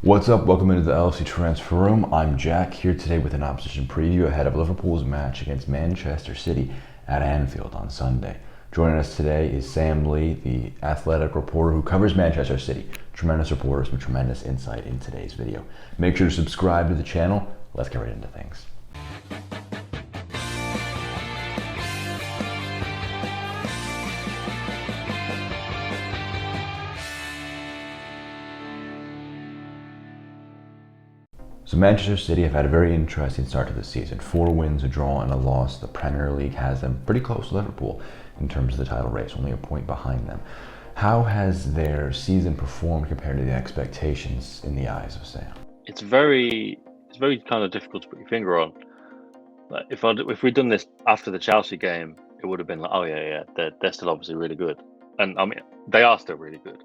What's up? Welcome into the LFC Transfer Room. I'm Jack, here today with an opposition preview ahead of Liverpool's match against Manchester City at Anfield on Sunday. Joining us today is Sam Lee, the athletic reporter who covers Manchester City. Tremendous reporter, some tremendous insight in today's video. Make sure to subscribe to the channel. Let's get right into things. So Manchester City have had a very interesting start to the season. 4 wins, a draw, and a loss. The Premier League has them pretty close to Liverpool in terms of the title race, only a point behind them. How has their season performed compared to the expectations in the eyes of Sam? It's very kind of difficult to put your finger on. Like if we'd done this after the Chelsea game, it would have been like, oh yeah, they're still obviously really good, and I mean they are still really good.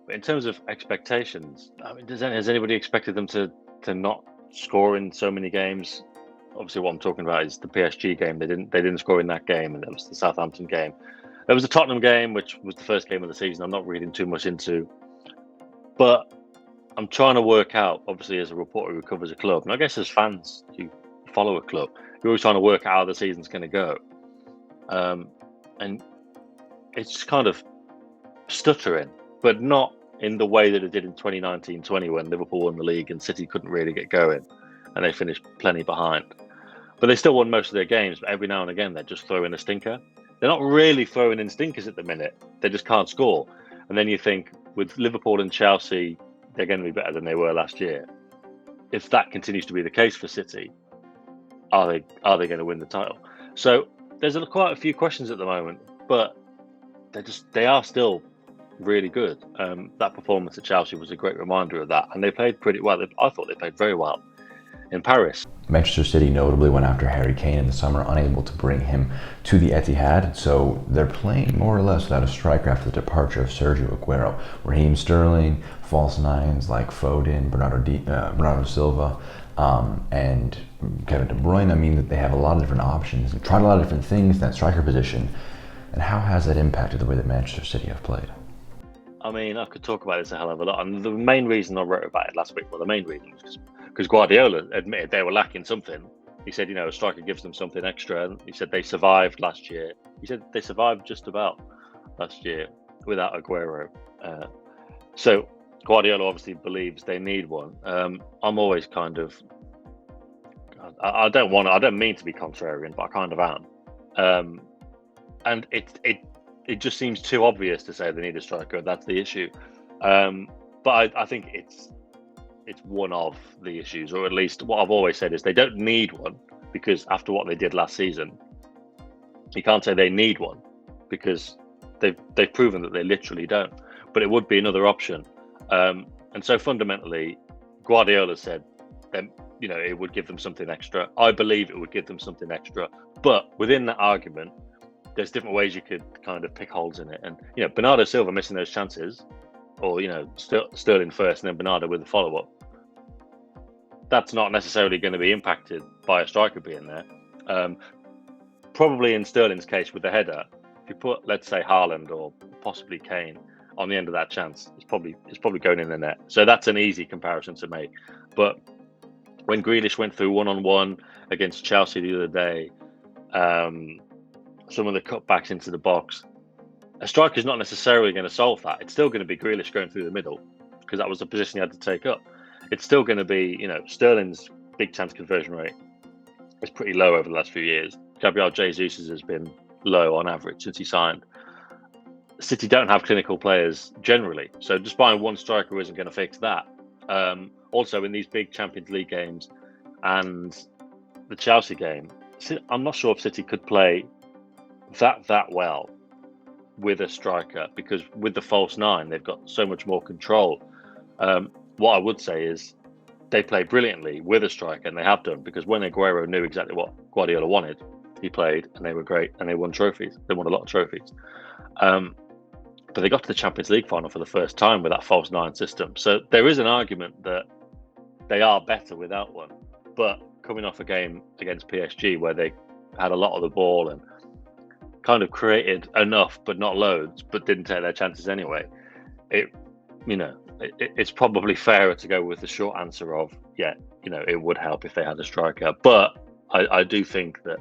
But in terms of expectations, I mean, has anybody expected them to not score in so many games? Obviously, what I'm talking about is the PSG game. They didn't score in that game, and there was the Southampton game. There was the Tottenham game, which was the first game of the season. I'm not reading too much into, but I'm trying to work out. Obviously, as a reporter who covers a club, and I guess as fans who follow a club, you're always trying to work out how the season's going to go, and it's kind of stuttering, but not in the way that it did in 2019-20 when Liverpool won the league and City couldn't really get going and they finished plenty behind. But they still won most of their games, but every now and again they just throw in a stinker. They're not really throwing in stinkers at the minute. They just can't score. And then you think with Liverpool and Chelsea, they're going to be better than they were last year. If that continues to be the case for City, are they going to win the title? So there's quite a few questions at the moment, but they are still really good. That performance at Chelsea was a great reminder of that, and they played pretty well. I thought they played very well in Paris. Manchester City notably went after Harry Kane in the summer, unable to bring him to the Etihad, so they're playing more or less without a striker after the departure of Sergio Aguero. Raheem Sterling, false nines like Foden, Bernardo Silva, and Kevin De Bruyne mean that they have a lot of different options and tried a lot of different things in that striker position. And how has that impacted the way that Manchester City have played? I mean, I could talk about this a hell of a lot, and the main reason I wrote about it last week, well, the main reason was because Guardiola admitted they were lacking something. He said, a striker gives them something extra, and he said they survived last year. He said they survived just about last year without Aguero. So Guardiola obviously believes they need one. I'm always kind of, I don't mean to be contrarian, but I kind of am. And it just seems too obvious to say they need a striker. That's the issue. But I think it's one of the issues, or at least what I've always said is they don't need one, because after what they did last season, you can't say they need one because they've proven that they literally don't. But it would be another option. And so fundamentally, Guardiola said that it would give them something extra. I believe it would give them something extra. But within that argument, there's different ways you could kind of pick holes in it. And, Bernardo Silva missing those chances, or, Sterling first and then Bernardo with the follow-up, that's not necessarily going to be impacted by a striker being there. Probably in Sterling's case with the header, if you put, let's say, Haaland or possibly Kane on the end of that chance, it's probably going in the net. So that's an easy comparison to make. But when Grealish went through one-on-one against Chelsea the other day, some of the cutbacks into the box, a striker is not necessarily going to solve that. It's still going to be Grealish going through the middle, because that was the position he had to take up. It's still going to be, Sterling's big chance conversion rate is pretty low over the last few years. Gabriel Jesus has been low on average since he signed. City don't have clinical players generally, so just buying one striker isn't going to fix that. Also, in these big Champions League games and the Chelsea game, I'm not sure if City could play that well with a striker, because with the false nine they've got so much more control. What I would say is they play brilliantly with a striker, and they have done, because when Aguero knew exactly what Guardiola wanted, he played and they were great and they won trophies. They won a lot of trophies. But they got to the Champions League final for the first time with that false nine system. So there is an argument that they are better without one. But coming off a game against PSG where they had a lot of the ball and kind of created enough, but not loads, but didn't take their chances anyway, it's probably fairer to go with the short answer of, yeah, it would help if they had a striker. But I do think that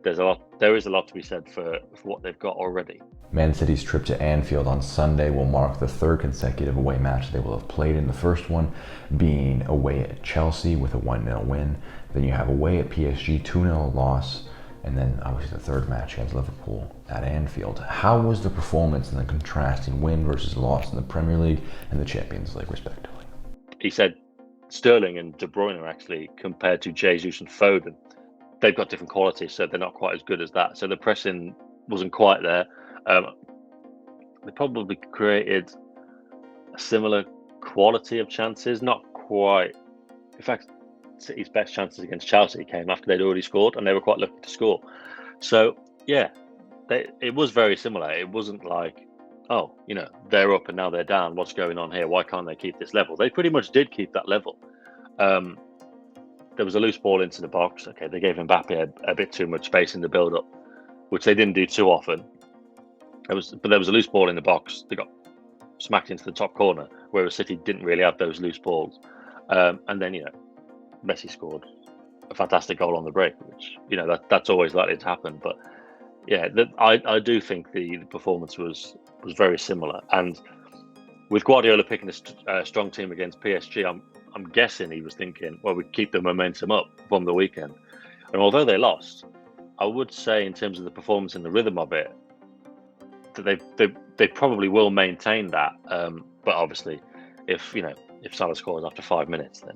there is a lot to be said for what they've got already. Man City's trip to Anfield on Sunday will mark the third consecutive away match they will have played in. The first one being away at Chelsea with a 1-0 win. Then you have away at PSG, 2-0 loss. And then obviously the third match against Liverpool at Anfield. How was the performance in the contrasting win versus loss in the Premier League and the Champions League, respectively? He said Sterling and De Bruyne are actually, compared to Jesus and Foden, they've got different qualities, so they're not quite as good as that. So the pressing wasn't quite there. They probably created a similar quality of chances, not quite. In fact, City's best chances against Chelsea came after they'd already scored, and they were quite lucky to score. So yeah, it was very similar. It wasn't like, oh, they're up and now they're down. What's going on here? Why can't they keep this level? They pretty much did keep that level. There was a loose ball into the box. Okay, they gave Mbappe a bit too much space in the build-up, which they didn't do too often. But there was a loose ball in the box. They got smacked into the top corner, whereas City didn't really have those loose balls. And then, Messi scored a fantastic goal on the break, which, that's always likely to happen. But yeah, I do think the performance was very similar. And with Guardiola picking a strong team against PSG, I'm guessing he was thinking, well, we keep the momentum up from the weekend. And although they lost, I would say in terms of the performance and the rhythm of it, that they probably will maintain that. But obviously, if Salah scores after 5 minutes, then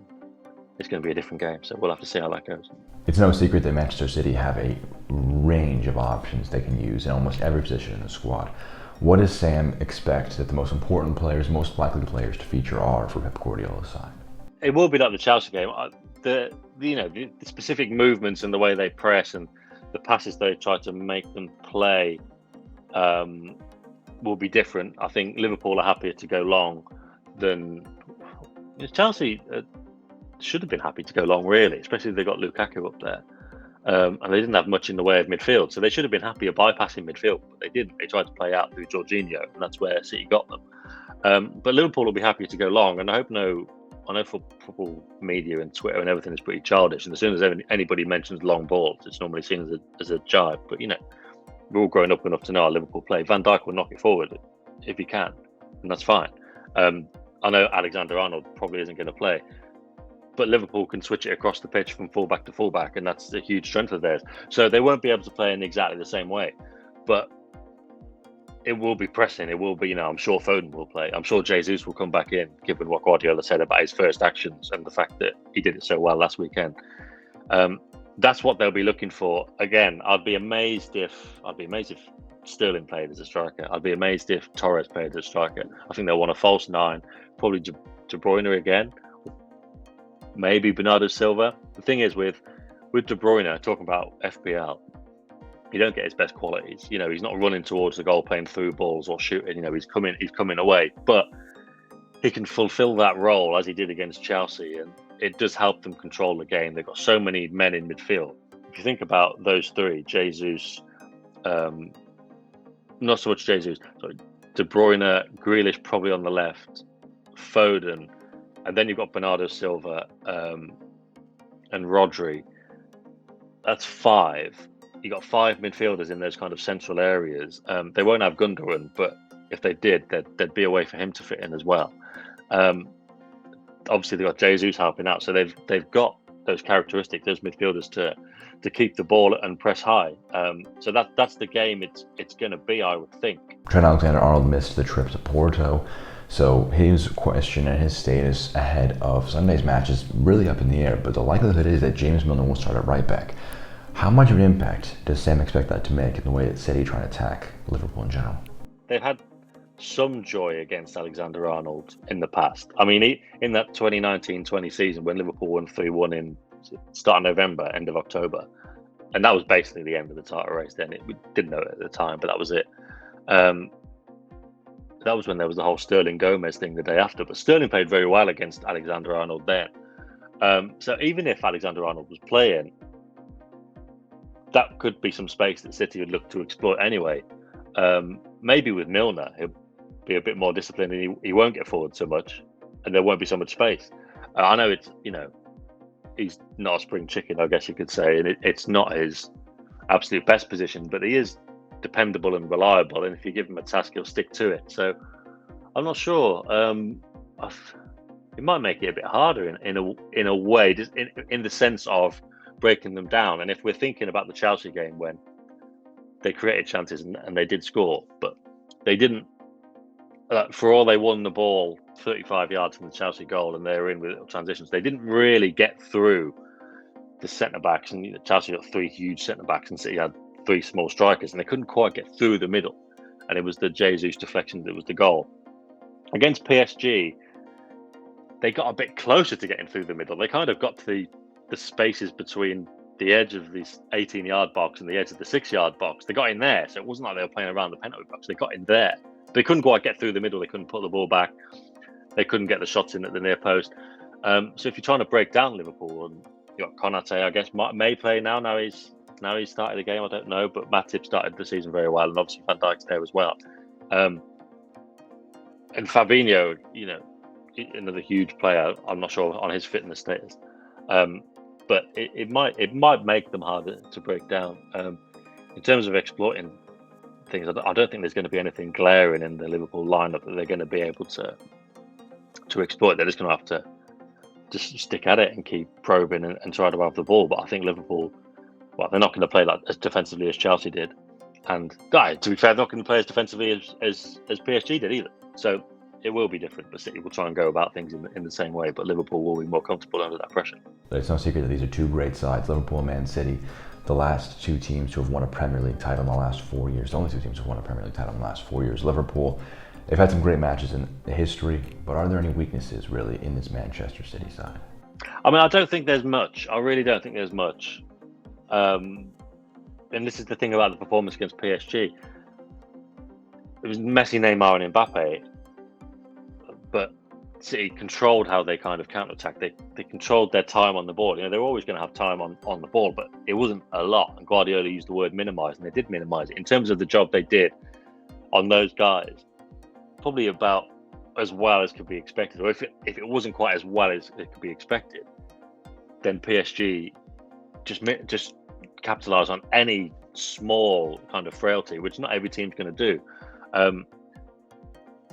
it's going to be a different game. So we'll have to see how that goes. It's no secret that Manchester City have a range of options they can use in almost every position in the squad. What does Sam expect that the most important players, most likely players to feature are for Pep Guardiola's side? It will be like the Chelsea game. The specific movements and the way they press and the passes they try to make them play will be different. I think Liverpool are happier to go long than Chelsea. Should have been happy to go long, really, especially if they got Lukaku up there. And they didn't have much in the way of midfield, so they should have been happier bypassing midfield, but they didn't. They tried to play out through Jorginho, and that's where City got them. But Liverpool will be happy to go long, and I know for football media and Twitter and everything is pretty childish, and as soon as anybody mentions long balls, it's normally seen as a jibe. But we're all grown up enough to know how Liverpool play. Van Dijk will knock it forward if he can, and that's fine. I know Alexander-Arnold probably isn't going to play, but Liverpool can switch it across the pitch from fullback to fullback, and that's a huge strength of theirs. So they won't be able to play in exactly the same way, but it will be pressing. It will be, I'm sure Foden will play. I'm sure Jesus will come back in, given what Guardiola said about his first actions and the fact that he did it so well last weekend. That's what they'll be looking for. Again, I'd be amazed if Sterling played as a striker. I'd be amazed if Torres played as a striker. I think they'll want a false nine, probably De Bruyne again. Maybe Bernardo Silva. The thing is with De Bruyne, talking about FPL, you don't get his best qualities. He's not running towards the goal, playing through balls or shooting. He's coming away, but he can fulfill that role as he did against Chelsea, and it does help them control the game. They've got so many men in midfield. If you think about those three, Jesus, not so much Jesus, sorry, De Bruyne, Grealish probably on the left, Foden, and then you've got Bernardo Silva and Rodri. That's five. You got five midfielders in those kind of central areas. They won't have Gundogan, but if they did, there'd be a way for him to fit in as well. Obviously, they've got Jesus helping out, so they've got those characteristics, those midfielders to keep the ball and press high. So that's the game it's going to be, I would think. Trent Alexander-Arnold missed the trip to Porto, so his question and his status ahead of Sunday's match is really up in the air, but the likelihood is that James Milner will start at right back. How much of an impact does Sam expect that to make in the way that City try to attack Liverpool in general? They've had some joy against Alexander-Arnold in the past. I mean, in that 2019-20 season when Liverpool won 3-1 in start of November, end of October, and that was basically the end of the title race then. We didn't know it at the time, but that was it. That was when there was the whole Sterling Gomez thing the day after, but Sterling played very well against Alexander-Arnold then. So even if Alexander-Arnold was playing, that could be some space that City would look to exploit anyway. Maybe with Milner, he'll be a bit more disciplined and he won't get forward so much, and there won't be so much space. I know it's, he's not a spring chicken, I guess you could say, and it's not his absolute best position, but he is dependable and reliable, and if you give him a task, he'll stick to it. So I'm not sure. It might make it a bit harder in a way, just in the sense of breaking them down. And if we're thinking about the Chelsea game when they created chances and they did score, but they didn't. For all they won the ball 35 yards from the Chelsea goal, and they were in with transitions, they didn't really get through the centre backs. And Chelsea got 3 huge centre backs, and City had 3 small strikers, and they couldn't quite get through the middle. And it was the Jesus deflection that was the goal. Against PSG, they got a bit closer to getting through the middle. They kind of got to the spaces between the edge of this 18-yard box and the edge of the 6-yard box. They got in there, so it wasn't like they were playing around the penalty box. They got in there. They couldn't quite get through the middle. They couldn't put the ball back. They couldn't get the shots in at the near post. So if you're trying to break down Liverpool, and you got Konate, I guess may play now. Now he's started the game. I don't know, but Matty started the season very well, and obviously Van Dijk's there as well. And Fabinho, another huge player. I'm not sure on his fitness status, but it might make them harder to break down. In terms of exploiting things, I don't think there's going to be anything glaring in the Liverpool lineup that they're going to be able to exploit. They're just going to have to just stick at it and keep probing and try to have the ball. But I think Liverpool, they're not going to play like as defensively as Chelsea did, and to be fair, they're not going to play as defensively as PSG did either. So it will be different, but City will try and go about things in the same way. But Liverpool will be more comfortable under that pressure. It's no secret that these are 2 great sides, Liverpool and Man City. The last 2 teams who have won a Premier League title in the last 4 years. The only 2 teams who have won a Premier League title in the last 4 years. Liverpool, they've had some great matches in the history, but are there any weaknesses really in this Manchester City side? I mean, I don't think there's much. I really don't think there's much. And this is the thing about the performance against PSG. It was Messi, Neymar, and Mbappe, but City controlled how they kind of counter-attacked. They controlled their time on the ball. They were always going to have time on the ball, but it wasn't a lot. And Guardiola used the word minimise, and they did minimise it. In terms of the job they did on those guys, probably about as well as could be expected. Or if it wasn't quite as well as it could be expected, then PSG just capitalise on any small kind of frailty, which not every team's going to do.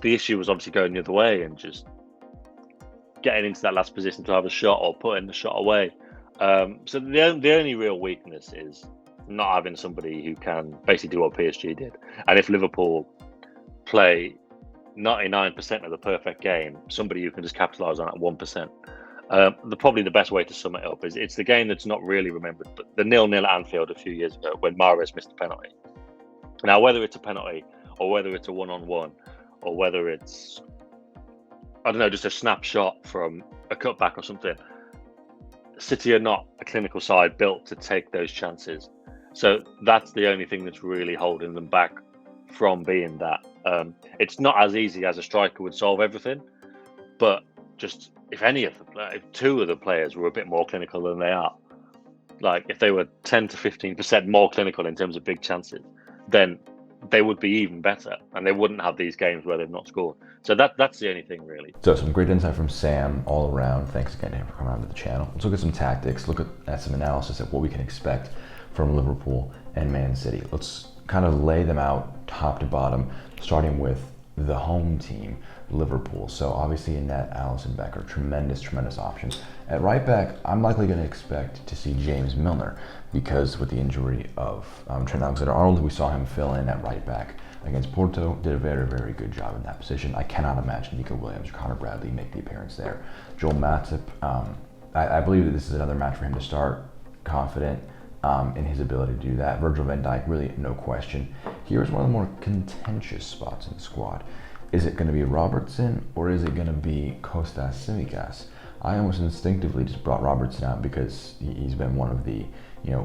The issue was obviously going the other way and just getting into that last position to have a shot or putting the shot away. So the only real weakness is not having somebody who can basically do what PSG did. And if Liverpool play 99% of the perfect game, somebody who can just capitalise on that 1%. Probably the best way to sum it up is it's the game that's not really remembered, but the 0-0 at Anfield a few years ago when Mahrez missed a penalty. Now, whether it's a penalty or whether it's a one-on-one or whether it's, I don't know, just a snapshot from a cutback or something, City are not a clinical side built to take those chances. So that's the only thing that's really holding them back from being that. It's not as easy as a striker would solve everything, but just if 2 of the players were a bit more clinical than they are, like if they were 10 to 15% more clinical in terms of big chances, then they would be even better, and they wouldn't have these games where they've not scored. So that's the only thing really. So some great insight from Sam all around. Thanks again to him for coming onto the channel. Let's look at some tactics, look at some analysis of what we can expect from Liverpool and Man City. Let's kind of lay them out top to bottom, starting with the home team, Liverpool. So obviously in net, Alisson, Becker, tremendous options. At right back, I'm likely going to expect to see James Milner because with the injury of Trent Alexander-Arnold, we saw him fill in at right back against Porto, did a very good job in that position. I cannot imagine Nico Williams or Connor Bradley make the appearance there. Joel Matip, I believe that this is another match for him to start, confident in his ability to do that. Virgil van Dijk, really no question. Here's one of the more contentious spots in the squad. Is it going to be Robertson or is it going to be Kostas Tsimikas? I almost instinctively just brought Robertson out because he's been one of the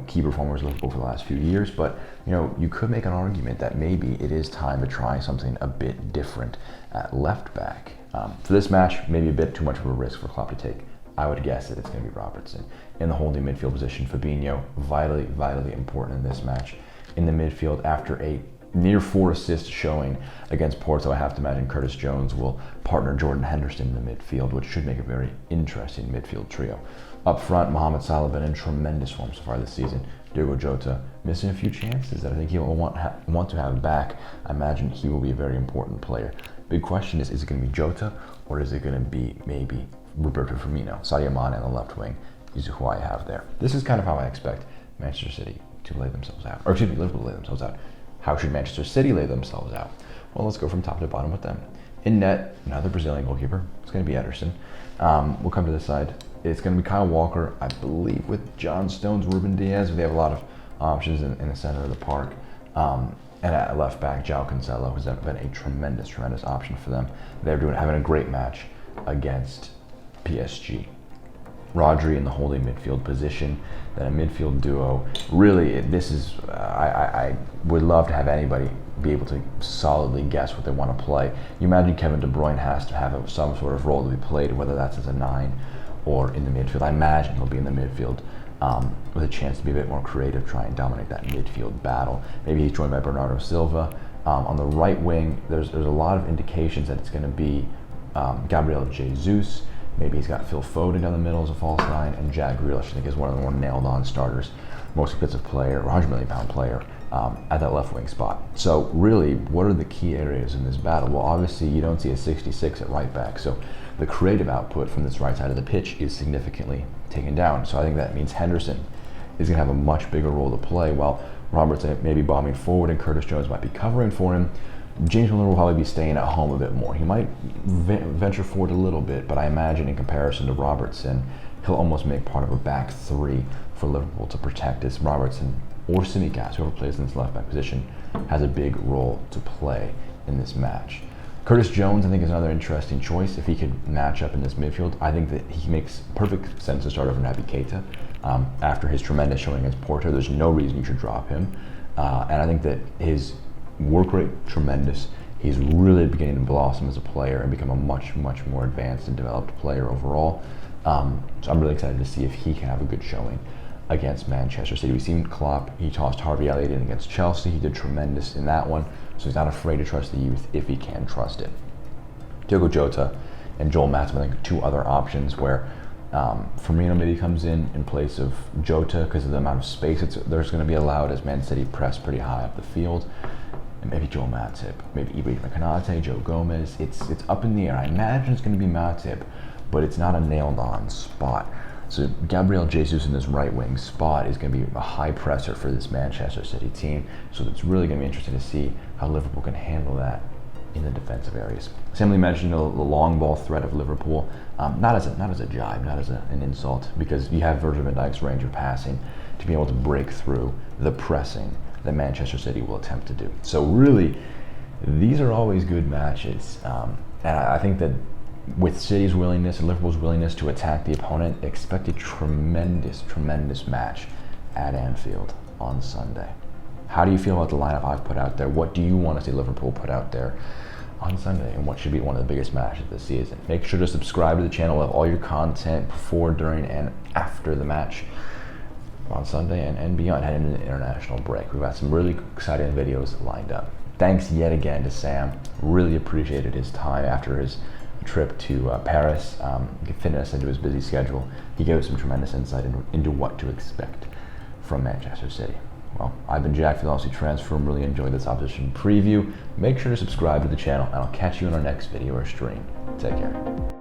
key performers of Liverpool for the last few years. But you could make an argument that maybe it is time to try something a bit different at left back. For this match, maybe a bit too much of a risk for Klopp to take. I would guess that it's going to be Robertson. In the holding midfield position, Fabinho, vitally important in this match. In the midfield, after a near 4 assist showing against Porto. I have to imagine Curtis Jones will partner Jordan Henderson in the midfield, which should make a very interesting midfield trio. Up front, Mohamed Salah been in tremendous form so far this season. Diogo Jota missing a few chances that I think he'll want to have back. I imagine he will be a very important player. Big question is it going to be Jota or is it going to be maybe Roberto Firmino? Sadio Mane on the left wing is who I have there. This is kind of how I expect Manchester City to lay themselves out. Or excuse me, Liverpool to lay themselves out. How should Manchester City lay themselves out? Well, let's go from top to bottom with them. In net, another Brazilian goalkeeper. It's going to be Ederson. We'll come to this side. It's going to be Kyle Walker, I believe, with John Stones, Ruben Diaz. They have a lot of options in the center of the park. And at left back, João Cancelo has been a tremendous option for them. They're having a great match against PSG. Rodri in the holding midfield position, then a midfield duo. Really, this is, I would love to have anybody be able to solidly guess what they want to play. You imagine Kevin De Bruyne has to have some sort of role to be played, whether that's as a 9 or in the midfield. I imagine he'll be in the midfield with a chance to be a bit more creative, try and dominate that midfield battle. Maybe he's joined by Bernardo Silva. On the right wing, there's a lot of indications that it's going to be Gabriel Jesus. Maybe he's got Phil Foden down the middle as a false 9, and Jack Grealish, I think, is one of the more nailed-on starters, most expensive player, 100 million pound player, at that left wing spot. So really, what are the key areas in this battle? Well, obviously, you don't see a 66 at right back, so the creative output from this right side of the pitch is significantly taken down. So I think that means Henderson is going to have a much bigger role to play, while Robertson may be bombing forward and Curtis Jones might be covering for him. James Milner will probably be staying at home a bit more. He might venture forward a little bit, but I imagine in comparison to Robertson, he'll almost make part of a back 3 for Liverpool to protect as Robertson or Tsimikas, whoever plays in this left back position, has a big role to play in this match. Curtis Jones, I think, is another interesting choice. If he could match up in this midfield, I think that he makes perfect sense to start over Naby Keita. After his tremendous showing against Porto, there's no reason you should drop him. And I think that his work rate, tremendous. He's really beginning to blossom as a player and become a much more advanced and developed player overall. So I'm really excited to see if he can have a good showing against Manchester City. We've seen Klopp, he tossed Harvey Elliott in against Chelsea. He did tremendous in that one, so he's not afraid to trust the youth if he can trust it. Diogo Jota and Joel Matip, I think, 2 other options where Firmino maybe comes in place of Jota because of the amount of space there's going to be allowed as Man City press pretty high up the field. And maybe Joel Matip, maybe Ibrahim Konate, Joe Gomez. It's up in the air. I imagine it's going to be Matip, but it's not a nailed-on spot. So Gabriel Jesus in this right wing spot is going to be a high presser for this Manchester City team. So it's really going to be interesting to see how Liverpool can handle that in the defensive areas. Simply mentioned the long ball threat of Liverpool, not as a jibe, not as an insult, because you have Virgil van Dijk's range of passing to be able to break through the pressing that Manchester City will attempt to do. So really, these are always good matches, and I think that with City's willingness and Liverpool's willingness to attack the opponent, expect a tremendous match at Anfield on Sunday. How do you feel about the lineup I've put out there? What do you want to see Liverpool put out there on Sunday, and what should be one of the biggest matches this season? Make sure to subscribe to the channel. We'll have all your content before, during, and after the match on Sunday and beyond, heading into the international break. We've got some really exciting videos lined up. Thanks yet again to Sam. Really appreciated his time after his trip to Paris, fitting us into his busy schedule. He gave us some tremendous insight into what to expect from Manchester City. Well, I've been Jack for the LFC Transfer. Really enjoyed this opposition preview. Make sure to subscribe to the channel, and I'll catch you in our next video or stream. Take care.